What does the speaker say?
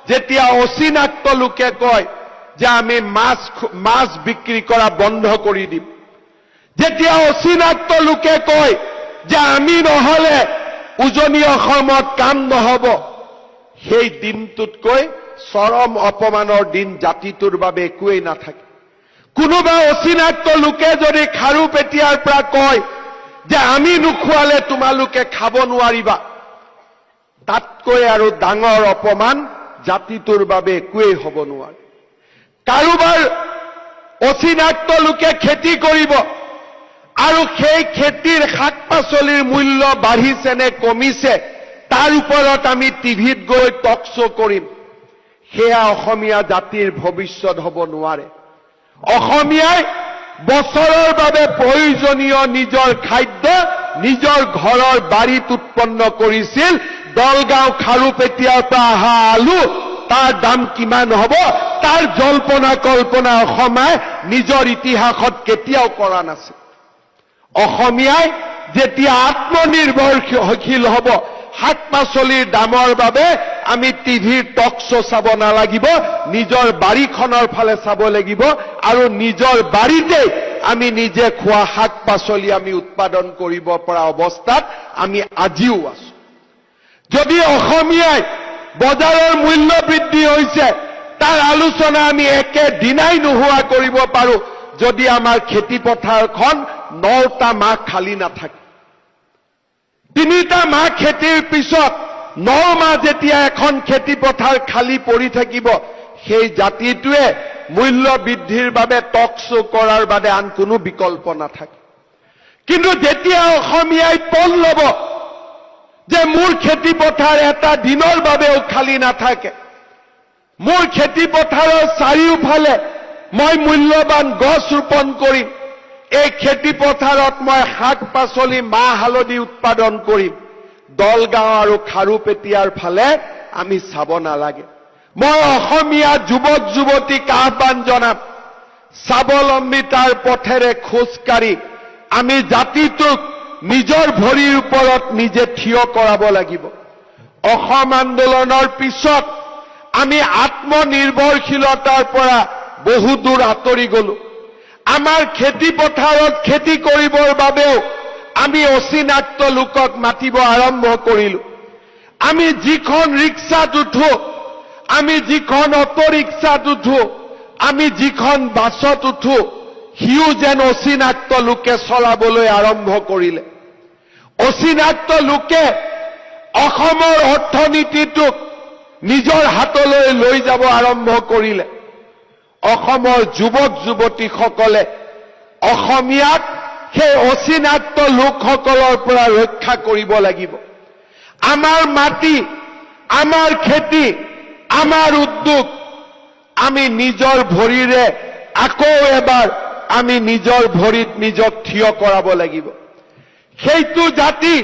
যেতিয়া অচিনাক্ত লোকে কয় যে আমি মাছ বিক্ৰী কৰা বন্ধ কৰি দিম, যেতিয়া অচিনাক্ত লোকে কয় যে আমি নহলে উজনি অসমত কাম নহব, সেই দিনটোতকৈ চৰম অপমানৰ দিন জাতিটোৰ বাবে একোৱেই নাথাকে। কোনোবা অচিনাক্ত লোকে যদি খাৰুপেটীয়াৰ পৰা কয় যে আমি নোখোৱালে তোমালোকে খাব নোৱাৰিবা, তাতকৈ আৰু ডাঙৰ অপমান জাতিটোৰ বাবে একোৱেই হ'ব নোৱাৰে। কাৰোবাৰ অচিনাক্ত লোকে খেতি কৰিব আৰু সেই খেতিৰ শাক পাচলিৰ মূল্য বাঢ়িছে নে কমিছে তাৰ ওপৰত আমি টিভিত গৈ টক শ্ব' কৰিম, সেয়া অসমীয়া জাতিৰ ভৱিষ্যত হ'ব নোৱাৰে। অসমীয়াই বছৰৰ বাবে প্ৰয়োজনীয় নিজৰ খাদ্য নিজৰ ঘৰৰ বাৰীত উৎপন্ন কৰিছিল। দলগাঁও খাৰুপেটীয়াৰ পৰা অহা আলু তাৰ দাম কিমান হ'ব তাৰ জল্পনা কল্পনা অসমে নিজৰ ইতিহাসত কেতিয়াও কৰা নাছিল। অসমীয়াই যেতিয়া আত্মনিৰ্ভৰশীল হ'ব, শাক পাচলিৰ দামৰ বাবে আমি টিভিৰ টক শ্ব' চাব নালাগিব, নিজৰ বাৰীখনৰ ফালে চাব লাগিব আৰু নিজৰ বাৰীতে আমি নিজে খোৱা শাক পাচলি আমি উৎপাদন কৰিব পৰা অৱস্থাত আমি আজিও আছো। যদি অসমীয়াই বজাৰৰ মূল্য বৃদ্ধি হৈছে তাৰ আলোচনা আমি একেদিনাই নোহোৱা কৰিব পাৰো যদি আমাৰ খেতি পথাৰখন 9টা মাহ খালী নাথাকে। 3টা মাহ খেতিৰ পিছত 9 মাহ যেতিয়া এখন খেতি পথাৰ খালী পৰি থাকিব, সেই জাতিটোৱে মূল্য বৃদ্ধিৰ বাবে টক শ্ব' কৰাৰ বাদে আন কোনো বিকল্প নাথাকে। কিন্তু যেতিয়া অসমীয়াই পণ ল'ব যে মোৰ খেতি পথাৰ এটা দিনৰ বাবেও খালী নাথাকে, মোৰ খেতি পথাৰৰ চাৰিওফালে মই মূল্যৱান গছ ৰোপণ কৰিম, এই খেতি পথাৰত মই শাক পাচলি মাহ হালধি উৎপাদন কৰিম, দলগাঁও আৰু খাৰুপেটীয়াৰ ফালে আমি চাব নালাগে। মই অসমীয়া যুৱক যুৱতীক আহ্বান জনাম, স্বাৱলম্বিতাৰ পথেৰে খোজকাঢ়ি আমি জাতিটোক নিজৰ ভৰিৰ ওপৰত নিজে থিয় কৰাব লাগিব। অসম আন্দোলনৰ পিছত আমি আত্মনিৰ্ভৰশীলতাৰ পৰা বহু দূৰ আঁতৰি গলো। আমাৰ খেতি পথাৰত খেতি কৰিবৰ বাবেও আমি অচিনাক্ত লোকক মাতিব আৰম্ভ কৰিলো। আমি যিখন ৰিক্সাত উঠো, আমি যিখন অটো ৰিক্সাত উঠো, আমি যিখন বাছত উঠো, সিও যেন অচিনাক্ত লোকে চলাবলৈ আৰম্ভ কৰিলে। অচিনাক্ত লোকে অসমৰ অৰ্থনীতিটোক নিজৰ হাতলৈ লৈ যাব আৰম্ভ কৰিলে। অসমৰ যুৱক যুৱতীসকলে অসমীয়াক সেই অচিনাক্ত লোকসকলৰ পৰা ৰক্ষা কৰিব লাগিব। আমাৰ মাটি, আমাৰ খেতি, আমাৰ উদ্যোগ আমি নিজৰ ভৰিৰে আকৌ এবাৰ আমি নিজৰ ভৰিত নিজক থিয় কৰাব লাগিব। সেইটো জাতি